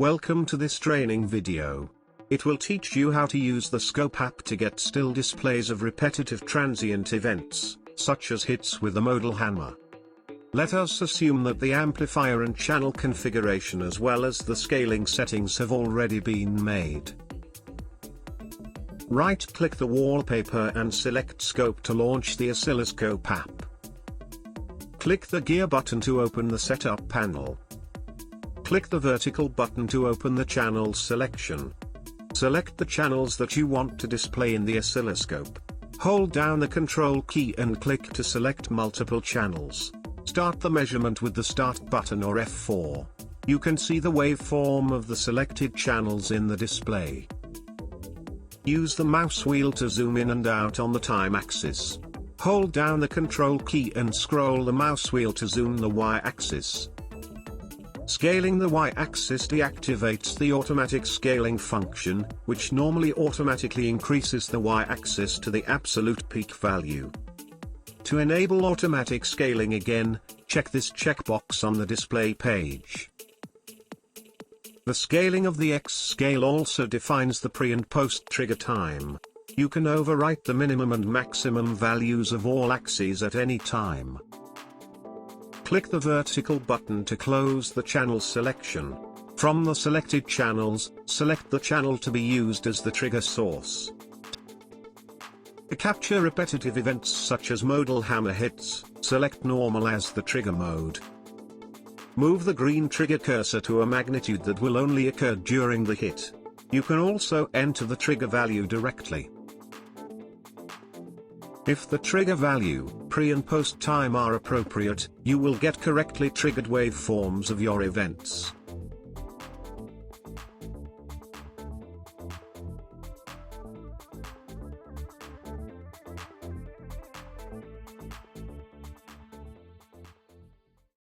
Welcome to this training video. It will teach you how to use the Scope app to get still displays of repetitive transient events, such as hits with a modal hammer. Let us assume that the amplifier and channel configuration as well as the scaling settings have already been made. Right-click the wallpaper and select Scope to launch the Oscilloscope app. Click the gear button to open the setup panel. Click the vertical button to open the channel selection. Select the channels that you want to display in the oscilloscope. Hold down the Control key and click to select multiple channels. Start the measurement with the Start button or F4. You can see the waveform of the selected channels in the display. Use the mouse wheel to zoom in and out on the time axis. Hold down the Control key and scroll the mouse wheel to zoom the Y-axis. Scaling the Y-axis deactivates the automatic scaling function, which normally automatically increases the Y-axis to the absolute peak value. To enable automatic scaling again, check this checkbox on the display page. The scaling of the X scale also defines the pre and post trigger time. You can overwrite the minimum and maximum values of all axes at any time. Click the vertical button to close the channel selection. From the selected channels, select the channel to be used as the trigger source. To capture repetitive events such as modal hammer hits, select normal as the trigger mode. Move the green trigger cursor to a magnitude that will only occur during the hit. You can also enter the trigger value directly. If the trigger value, pre and post time are appropriate, you will get correctly triggered waveforms of your events.